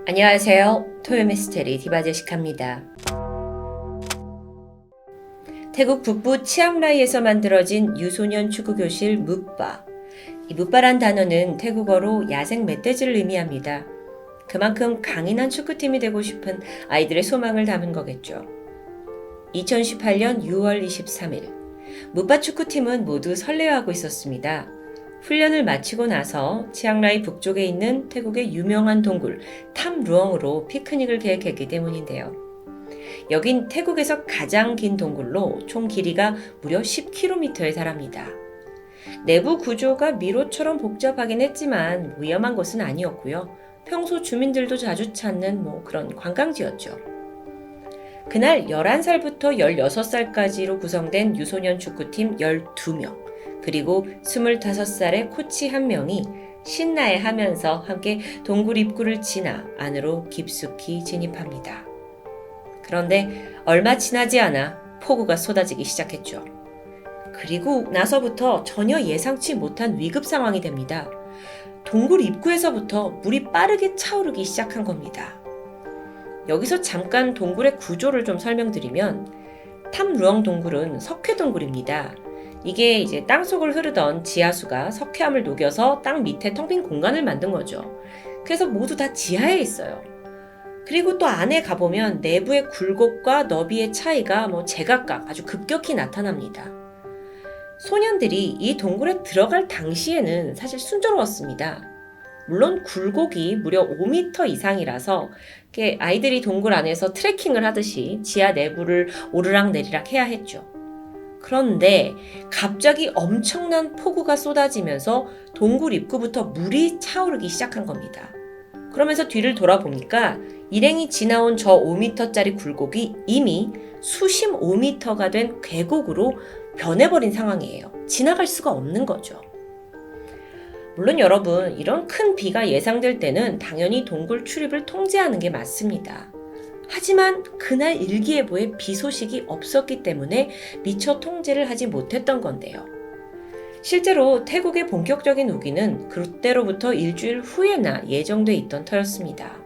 안녕하세요. 토요미스테리 디바제시카입니다. 태국 북부 치앙라이에서 만들어진 유소년 축구교실 묵바. 이 묵바란 단어는 태국어로 야생 멧돼지를 의미합니다. 그만큼 강인한 축구팀이 되고 싶은 아이들의 소망을 담은 거겠죠. 2018년 6월 23일, 묵바 축구팀은 모두 설레어하고 있었습니다. 훈련을 마치고 나서 치앙라이 북쪽에 있는 태국의 유명한 동굴 탐루엉으로 피크닉을 계획했기 때문인데요. 여긴 태국에서 가장 긴 동굴로 총 길이가 무려 10km에 달합니다. 내부 구조가 미로처럼 복잡하긴 했지만 위험한 곳은 아니었고요. 평소 주민들도 자주 찾는 그런 관광지였죠. 그날 11살부터 16살까지로 구성된 유소년 축구팀 12명, 그리고 25살의 코치 1명이 신나해하면서 함께 동굴 입구를 지나 안으로 깊숙이 진입합니다. 그런데 얼마 지나지 않아 폭우가 쏟아지기 시작했죠. 그리고 나서부터 전혀 예상치 못한 위급 상황이 됩니다. 동굴 입구에서부터 물이 빠르게 차오르기 시작한 겁니다. 여기서 잠깐 동굴의 구조를 좀 설명드리면, 탐루엉 동굴은 석회 동굴입니다. 이게 이제 땅속을 흐르던 지하수가 석회암을 녹여서 땅 밑에 텅 빈 공간을 만든 거죠. 그래서 모두 다 지하에 있어요. 그리고 또 안에 가보면 내부의 굴곡과 너비의 차이가 제각각 아주 급격히 나타납니다. 소년들이 이 동굴에 들어갈 당시에는 사실 순조로웠습니다. 물론 굴곡이 무려 5m 이상이라서 아이들이 동굴 안에서 트레킹을 하듯이 지하 내부를 오르락내리락 해야 했죠. 그런데 갑자기 엄청난 폭우가 쏟아지면서 동굴 입구부터 물이 차오르기 시작한 겁니다. 그러면서 뒤를 돌아보니까 일행이 지나온 저 5m짜리 굴곡이 이미 수심 5m가 된 계곡으로 변해버린 상황이에요. 지나갈 수가 없는 거죠. 물론 여러분, 이런 큰 비가 예상될 때는 당연히 동굴 출입을 통제하는 게 맞습니다. 하지만 그날 일기예보에 비 소식이 없었기 때문에 미처 통제를 하지 못했던 건데요. 실제로 태국의 본격적인 우기는 그때로부터 일주일 후에나 예정돼 있던 터였습니다.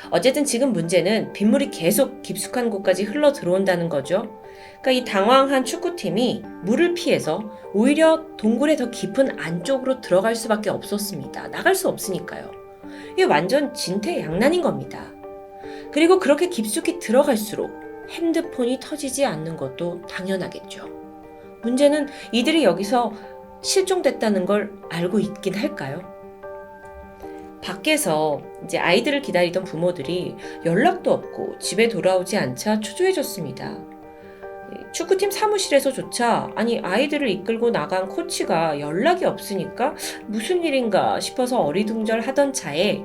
어쨌든 지금 문제는 빗물이 계속 깊숙한 곳까지 흘러 들어온다는 거죠. 그러니까 이 당황한 축구팀이 물을 피해서 오히려 동굴의 더 깊은 안쪽으로 들어갈 수밖에 없었습니다. 나갈 수 없으니까요. 이게 완전 진퇴양난인 겁니다. 그리고 그렇게 깊숙이 들어갈수록 핸드폰이 터지지 않는 것도 당연하겠죠. 문제는 이들이 여기서 실종됐다는 걸 알고 있긴 할까요? 밖에서 이제 아이들을 기다리던 부모들이 연락도 없고 집에 돌아오지 않자 초조해졌습니다. 축구팀 사무실에서조차 아이들을 이끌고 나간 코치가 연락이 없으니까 무슨 일인가 싶어서 어리둥절하던 차에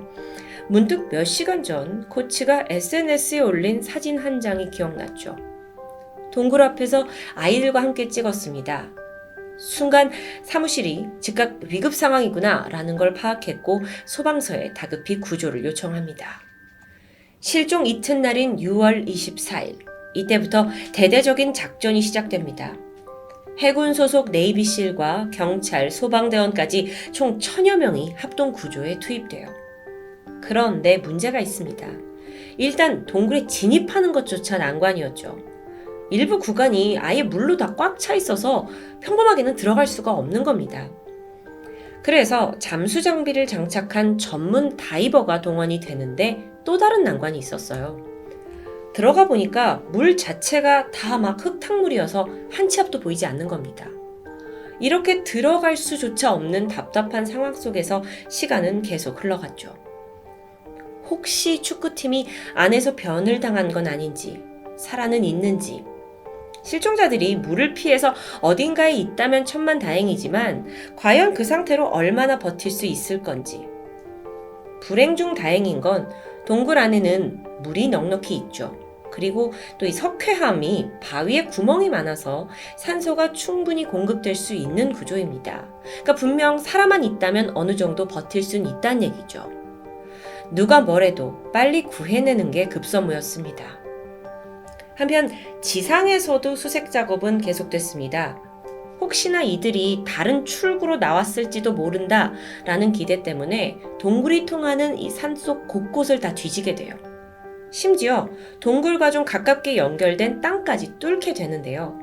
문득 몇 시간 전 코치가 SNS에 올린 사진 한 장이 기억났죠. 동굴 앞에서 아이들과 함께 찍었습니다. 순간 사무실이 즉각 위급 상황이구나 라는 걸 파악했고 소방서에 다급히 구조를 요청합니다. 실종 이튿날인 6월 24일, 이때부터 대대적인 작전이 시작됩니다. 해군 소속 네이비실과 경찰, 소방대원까지 총 1000여 명이 합동 구조에 투입돼요. 그런데 문제가 있습니다. 일단 동굴에 진입하는 것조차 난관이었죠. 일부 구간이 아예 물로 다 꽉 차 있어서 평범하게는 들어갈 수가 없는 겁니다. 그래서 잠수 장비를 장착한 전문 다이버가 동원이 되는데 또 다른 난관이 있었어요. 들어가 보니까 물 자체가 다 흙탕물이어서 한 치 앞도 보이지 않는 겁니다. 이렇게 들어갈 수조차 없는 답답한 상황 속에서 시간은 계속 흘러갔죠. 혹시 축구팀이 안에서 변을 당한 건 아닌지, 살아는 있는지, 실종자들이 물을 피해서 어딘가에 있다면 천만다행이지만 과연 그 상태로 얼마나 버틸 수 있을 건지. 불행 중 다행인 건 동굴 안에는 물이 넉넉히 있죠. 그리고 또 이 석회암이 바위에 구멍이 많아서 산소가 충분히 공급될 수 있는 구조입니다. 그러니까 분명 사람만 있다면 어느 정도 버틸 수는 있다는 얘기죠. 누가 뭐래도 빨리 구해내는 게 급선무였습니다. 한편 지상에서도 수색 작업은 계속됐습니다. 혹시나 이들이 다른 출구로 나왔을지도 모른다 라는 기대 때문에 동굴이 통하는 이 산속 곳곳을 다 뒤지게 돼요. 심지어 동굴과 좀 가깝게 연결된 땅까지 뚫게 되는데요.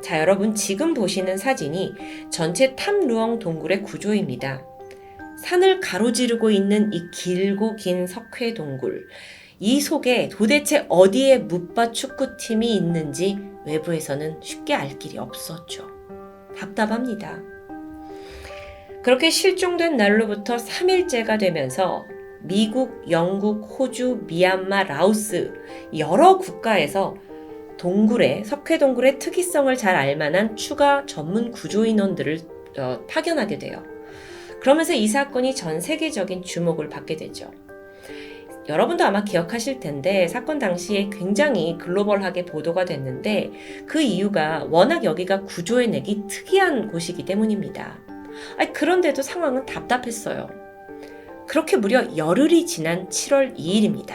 자, 여러분 지금 보시는 사진이 전체 탐루엉 동굴의 구조입니다. 산을 가로지르고 있는 이 길고 긴 석회 동굴, 이 속에 도대체 어디에 묻바 축구팀이 있는지 외부에서는 쉽게 알 길이 없었죠. 답답합니다. 그렇게 실종된 날로부터 3일째가 되면서 미국, 영국, 호주, 미얀마, 라오스 여러 국가에서 석회 동굴의 특이성을 잘 알만한 추가 전문 구조인원들을 파견하게 돼요. 그러면서 이 사건이 전 세계적인 주목을 받게 되죠. 여러분도 아마 기억하실 텐데 사건 당시에 굉장히 글로벌하게 보도가 됐는데 그 이유가 워낙 여기가 구조해내기 특이한 곳이기 때문입니다. 그런데도 상황은 답답했어요. 그렇게 무려 열흘이 지난 7월 2일입니다.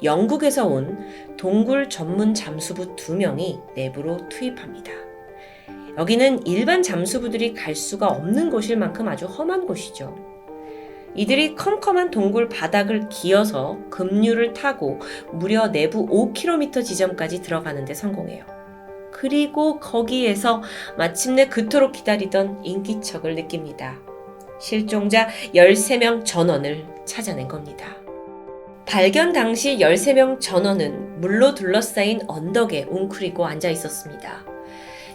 영국에서 온 동굴 전문 잠수부 2명이 내부로 투입합니다. 여기는 일반 잠수부들이 갈 수가 없는 곳일 만큼 아주 험한 곳이죠. 이들이 컴컴한 동굴 바닥을 기어서 급류를 타고 무려 내부 5km 지점까지 들어가는 데 성공해요. 그리고 거기에서 마침내 그토록 기다리던 인기척을 느낍니다. 실종자 13명 전원을 찾아낸 겁니다. 발견 당시 13명 전원은 물로 둘러싸인 언덕에 웅크리고 앉아 있었습니다.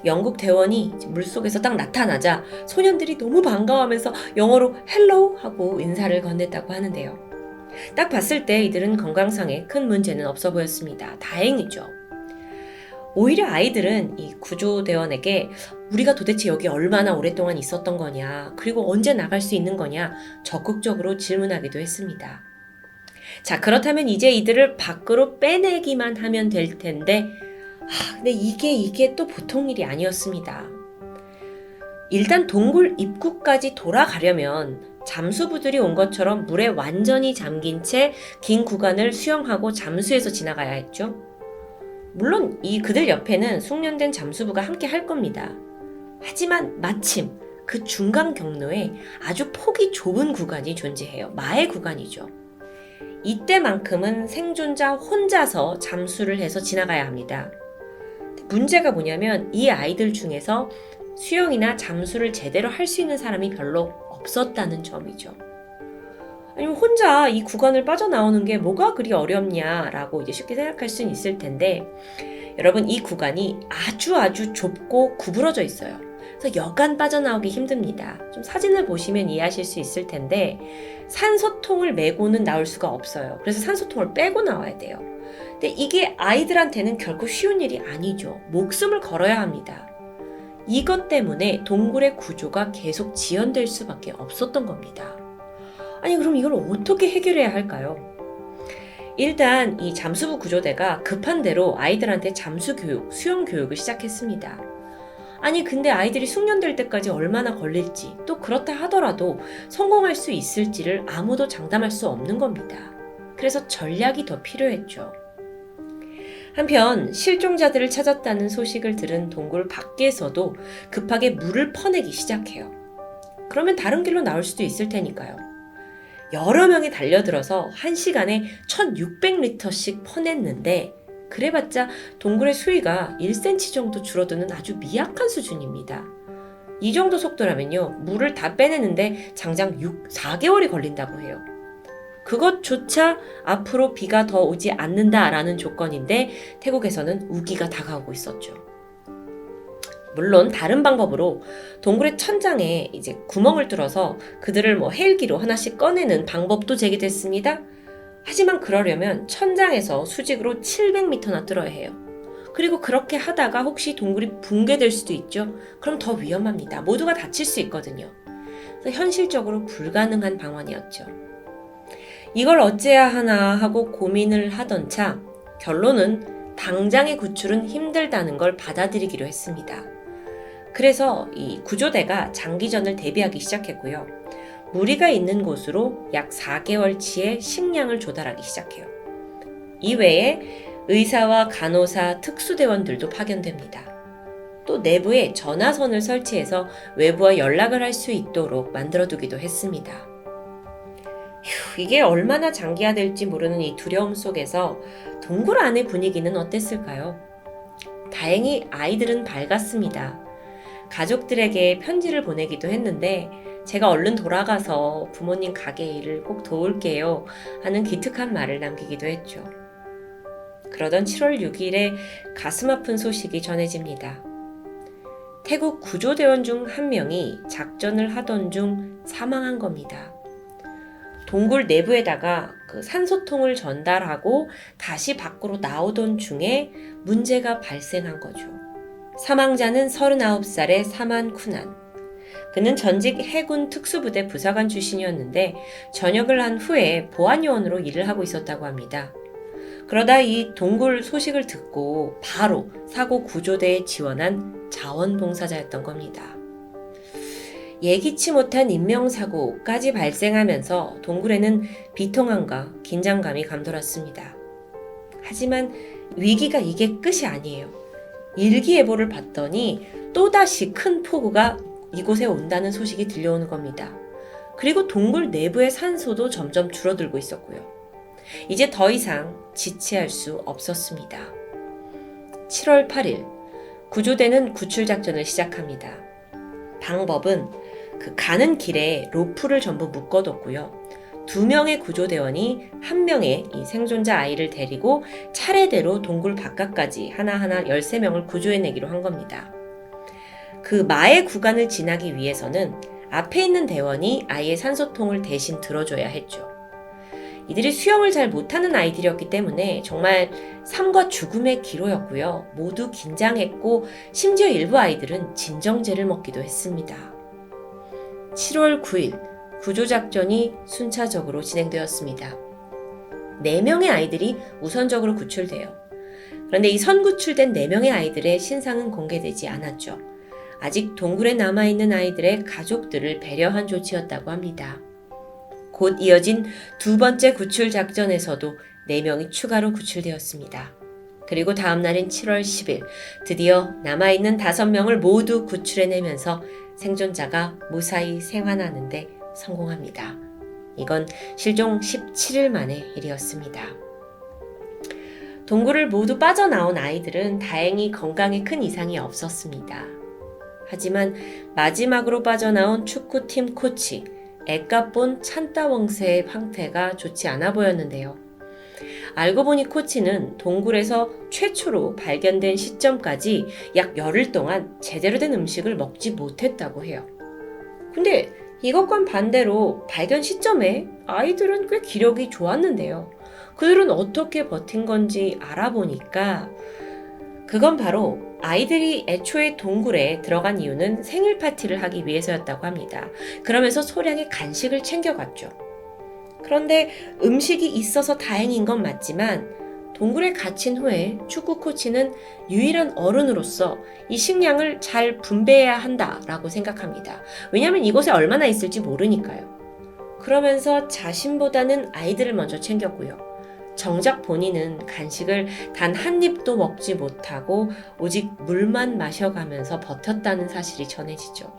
영국 대원이 물속에서 딱 나타나자 소년들이 너무 반가워하면서 영어로 헬로우 하고 인사를 건넸다고 하는데요. 딱 봤을 때 이들은 건강상에 큰 문제는 없어 보였습니다. 다행이죠. 오히려 아이들은 이 구조대원에게 우리가 도대체 여기 얼마나 오랫동안 있었던 거냐, 그리고 언제 나갈 수 있는 거냐 적극적으로 질문하기도 했습니다. 자, 그렇다면 이제 이들을 밖으로 빼내기만 하면 될 텐데 근데 이게 또 보통 일이 아니었습니다. 일단 동굴 입구까지 돌아가려면 잠수부들이 온 것처럼 물에 완전히 잠긴 채 긴 구간을 수영하고 잠수해서 지나가야 했죠. 물론 그들 옆에는 숙련된 잠수부가 함께 할 겁니다. 하지만 마침 그 중간 경로에 아주 폭이 좁은 구간이 존재해요. 마의 구간이죠. 이때만큼은 생존자 혼자서 잠수를 해서 지나가야 합니다. 문제가 뭐냐면 이 아이들 중에서 수영이나 잠수를 제대로 할 수 있는 사람이 별로 없었다는 점이죠. 아니면 혼자 이 구간을 빠져나오는 게 뭐가 그리 어렵냐라고 이제 쉽게 생각할 수는 있을 텐데, 여러분 이 구간이 아주 좁고 구부러져 있어요. 그래서 여간 빠져나오기 힘듭니다. 좀 사진을 보시면 이해하실 수 있을 텐데 산소통을 메고는 나올 수가 없어요. 그래서 산소통을 빼고 나와야 돼요. 근데 이게 아이들한테는 결코 쉬운 일이 아니죠. 목숨을 걸어야 합니다. 이것 때문에 동굴의 구조가 계속 지연될 수밖에 없었던 겁니다. 아니 그럼 이걸 어떻게 해결해야 할까요? 일단 이 잠수부 구조대가 급한 대로 아이들한테 잠수 교육, 수영 교육을 시작했습니다. 아니 근데 아이들이 숙련될 때까지 얼마나 걸릴지, 또 그렇다 하더라도 성공할 수 있을지를 아무도 장담할 수 없는 겁니다. 그래서 전략이 더 필요했죠. 한편 실종자들을 찾았다는 소식을 들은 동굴 밖에서도 급하게 물을 퍼내기 시작해요. 그러면 다른 길로 나올 수도 있을 테니까요. 여러 명이 달려들어서 1시간에 1600리터씩 퍼냈는데 그래봤자 동굴의 수위가 1cm 정도 줄어드는 아주 미약한 수준입니다. 이 정도 속도라면요, 물을 다 빼내는데 장장 4개월이 걸린다고 해요. 그것조차 앞으로 비가 더 오지 않는다라는 조건인데 태국에서는 우기가 다가오고 있었죠. 물론 다른 방법으로 동굴의 천장에 이제 구멍을 뚫어서 그들을 헬기로 하나씩 꺼내는 방법도 제기됐습니다. 하지만 그러려면 천장에서 수직으로 700m나 뚫어야 해요. 그리고 그렇게 하다가 혹시 동굴이 붕괴될 수도 있죠. 그럼 더 위험합니다. 모두가 다칠 수 있거든요. 그래서 현실적으로 불가능한 방안이었죠. 이걸 어째야 하나 하고 고민을 하던 차 결론은 당장의 구출은 힘들다는 걸 받아들이기로 했습니다. 그래서 이 구조대가 장기전을 대비하기 시작했고요. 무리가 있는 곳으로 약 4개월치의 식량을 조달하기 시작해요. 이외에 의사와 간호사, 특수대원들도 파견됩니다. 또 내부에 전화선을 설치해서 외부와 연락을 할 수 있도록 만들어두기도 했습니다. 이게 얼마나 장기화될지 모르는 이 두려움 속에서 동굴 안의 분위기는 어땠을까요? 다행히 아이들은 밝았습니다. 가족들에게 편지를 보내기도 했는데 제가 얼른 돌아가서 부모님 가게 일을 꼭 도울게요 하는 기특한 말을 남기기도 했죠. 그러던 7월 6일에 가슴 아픈 소식이 전해집니다. 태국 구조대원 중 한 명이 작전을 하던 중 사망한 겁니다. 동굴 내부에다가 그 산소통을 전달하고 다시 밖으로 나오던 중에 문제가 발생한 거죠. 사망자는 39살의 사만 쿠난. 그는 전직 해군 특수부대 부사관 출신이었는데 전역을 한 후에 보안요원으로 일을 하고 있었다고 합니다. 그러다 이 동굴 소식을 듣고 바로 사고 구조대에 지원한 자원봉사자였던 겁니다. 예기치 못한 인명사고까지 발생하면서 동굴에는 비통함과 긴장감이 감돌았습니다. 하지만 위기가 이게 끝이 아니에요. 일기예보를 봤더니 또다시 큰 폭우가 이곳에 온다는 소식이 들려오는 겁니다. 그리고 동굴 내부의 산소도 점점 줄어들고 있었고요. 이제 더 이상 지체할 수 없었습니다. 7월 8일, 구조대는 구출작전을 시작합니다. 방법은 그 가는 길에 로프를 전부 묶어뒀고요. 2명의 구조대원이 1명의 이 생존자 아이를 데리고 차례대로 동굴 바깥까지 하나하나 13명을 구조해내기로 한 겁니다. 그 마의 구간을 지나기 위해서는 앞에 있는 대원이 아이의 산소통을 대신 들어줘야 했죠. 이들이 수영을 잘 못하는 아이들이었기 때문에 정말 삶과 죽음의 기로였고요. 모두 긴장했고 심지어 일부 아이들은 진정제를 먹기도 했습니다. 7월 9일 구조작전이 순차적으로 진행되었습니다. 4명의 아이들이 우선적으로 구출돼요. 그런데 이 선구출된 4명의 아이들의 신상은 공개되지 않았죠. 아직 동굴에 남아있는 아이들의 가족들을 배려한 조치였다고 합니다. 곧 이어진 2번째 구출 작전에서도 4명이 추가로 구출되었습니다. 그리고 다음 날인 7월 10일 드디어 남아있는 5명을 모두 구출해내면서 생존자가 무사히 생還하는데 성공합니다. 이건 실종 17일 만의 일이었습니다. 동굴을 모두 빠져나온 아이들은 다행히 건강에 큰 이상이 없었습니다. 하지만 마지막으로 빠져나온 축구팀 코치 에까본 찬따웡세의 상태가 좋지 않아 보였는데요. 알고 보니 코치는 동굴에서 최초로 발견된 시점까지 약 열흘 동안 제대로 된 음식을 먹지 못했다고 해요. 근데 이것과는 반대로 발견 시점에 아이들은 꽤 기력이 좋았는데요. 그들은 어떻게 버틴 건지 알아보니까 그건 바로 아이들이 애초에 동굴에 들어간 이유는 생일 파티를 하기 위해서였다고 합니다. 그러면서 소량의 간식을 챙겨갔죠. 그런데 음식이 있어서 다행인 건 맞지만 동굴에 갇힌 후에 축구 코치는 유일한 어른으로서 이 식량을 잘 분배해야 한다라고 생각합니다. 왜냐하면 이곳에 얼마나 있을지 모르니까요. 그러면서 자신보다는 아이들을 먼저 챙겼고요. 정작 본인은 간식을 단 한 입도 먹지 못하고 오직 물만 마셔가면서 버텼다는 사실이 전해지죠.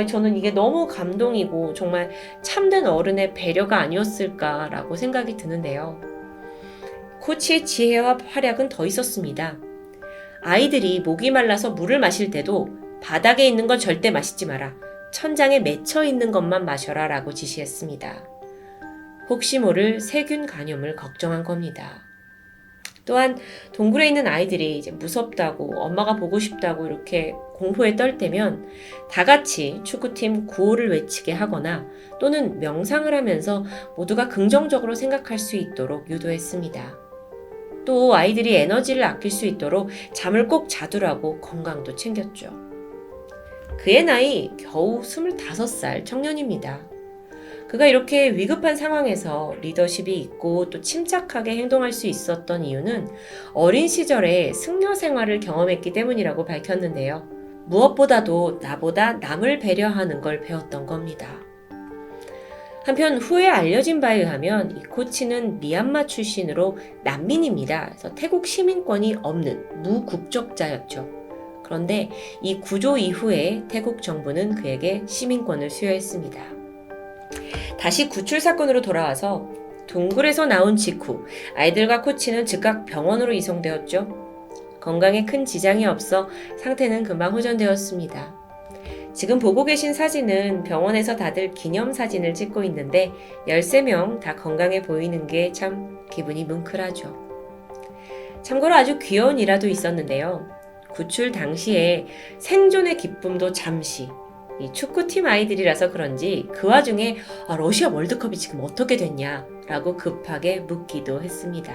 저는 이게 너무 감동이고 정말 참된 어른의 배려가 아니었을까라고 생각이 드는데요. 코치의 지혜와 활약은 더 있었습니다. 아이들이 목이 말라서 물을 마실 때도 바닥에 있는 건 절대 마시지 마라. 천장에 맺혀 있는 것만 마셔라 라고 지시했습니다. 혹시 모를 세균 감염을 걱정한 겁니다. 또한 동굴에 있는 아이들이 이제 무섭다고 엄마가 보고 싶다고 이렇게 공포에 떨 때면 다 같이 축구팀 구호를 외치게 하거나 또는 명상을 하면서 모두가 긍정적으로 생각할 수 있도록 유도했습니다. 또 아이들이 에너지를 아낄 수 있도록 잠을 꼭 자두라고 건강도 챙겼죠. 그의 나이 겨우 25살 청년입니다. 그가 이렇게 위급한 상황에서 리더십이 있고 또 침착하게 행동할 수 있었던 이유는 어린 시절에 승려 생활을 경험했기 때문이라고 밝혔는데요. 무엇보다도 나보다 남을 배려하는 걸 배웠던 겁니다. 한편 후에 알려진 바에 의하면 이 코치는 미얀마 출신으로 난민입니다. 그래서 태국 시민권이 없는 무국적자였죠. 그런데 이 구조 이후에 태국 정부는 그에게 시민권을 수여했습니다. 다시 구출 사건으로 돌아와서 동굴에서 나온 직후 아이들과 코치는 즉각 병원으로 이송되었죠. 건강에 큰 지장이 없어 상태는 금방 호전되었습니다. 지금 보고 계신 사진은 병원에서 다들 기념사진을 찍고 있는데 13명 다 건강해 보이는 게 참 기분이 뭉클하죠. 참고로 아주 귀여운 일화도 있었는데요. 구출 당시에 생존의 기쁨도 잠시, 이 축구팀 아이들이라서 그런지 그 와중에 러시아 월드컵이 지금 어떻게 됐냐라고 급하게 묻기도 했습니다.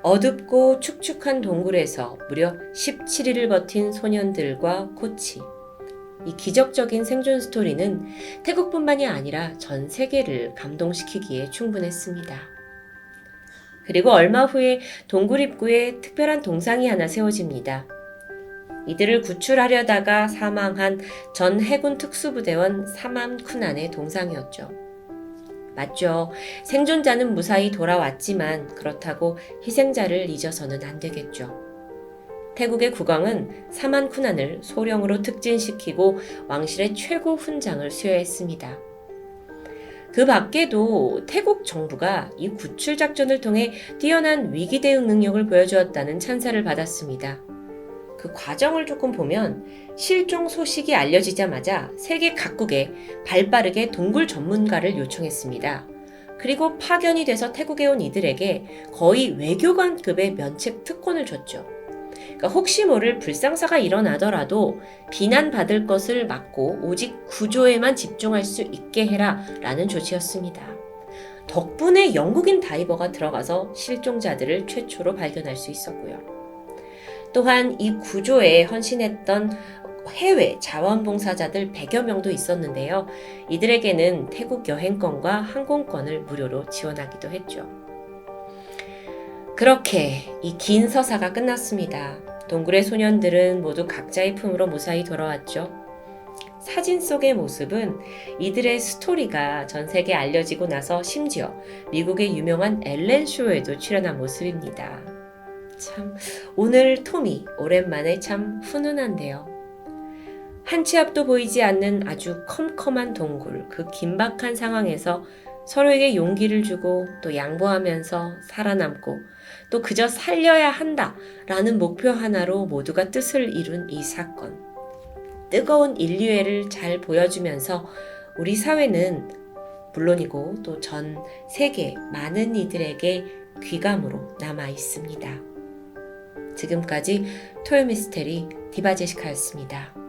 어둡고 축축한 동굴에서 무려 17일을 버틴 소년들과 코치. 이 기적적인 생존 스토리는 태국뿐만이 아니라 전 세계를 감동시키기에 충분했습니다. 그리고 얼마 후에 동굴 입구에 특별한 동상이 하나 세워집니다. 이들을 구출하려다가 사망한 전 해군 특수부대원 사만 쿤안의 동상이었죠. 맞죠. 생존자는 무사히 돌아왔지만 그렇다고 희생자를 잊어서는 안 되겠죠. 태국의 국왕은 사만 쿤안을 소령으로 특진시키고 왕실의 최고 훈장을 수여했습니다. 그 밖에도 태국 정부가 이 구출 작전을 통해 뛰어난 위기 대응 능력을 보여주었다는 찬사를 받았습니다. 그 과정을 조금 보면 실종 소식이 알려지자마자 세계 각국에 발빠르게 동굴 전문가를 요청했습니다. 그리고 파견이 돼서 태국에 온 이들에게 거의 외교관급의 면책 특권을 줬죠. 그러니까 혹시 모를 불상사가 일어나더라도 비난받을 것을 막고 오직 구조에만 집중할 수 있게 해라 라는 조치였습니다. 덕분에 영국인 다이버가 들어가서 실종자들을 최초로 발견할 수 있었고요. 또한 이 구조에 헌신했던 해외 자원봉사자들 100여 명도 있었는데요. 이들에게는 태국 여행권과 항공권을 무료로 지원하기도 했죠. 그렇게 이 긴 서사가 끝났습니다. 동굴의 소년들은 모두 각자의 품으로 무사히 돌아왔죠. 사진 속의 모습은 이들의 스토리가 전 세계에 알려지고 나서 심지어 미국의 유명한 엘렌 쇼에도 출연한 모습입니다. 참, 오늘 톰이 오랜만에 참 훈훈한데요. 한 치 앞도 보이지 않는 아주 컴컴한 동굴, 그 긴박한 상황에서 서로에게 용기를 주고 또 양보하면서 살아남고 또 그저 살려야 한다라는 목표 하나로 모두가 뜻을 이룬 이 사건. 뜨거운 인류애를 잘 보여주면서 우리 사회는 물론이고 또 전 세계 많은 이들에게 귀감으로 남아 있습니다. 지금까지 토요미스테리 디바제시카였습니다.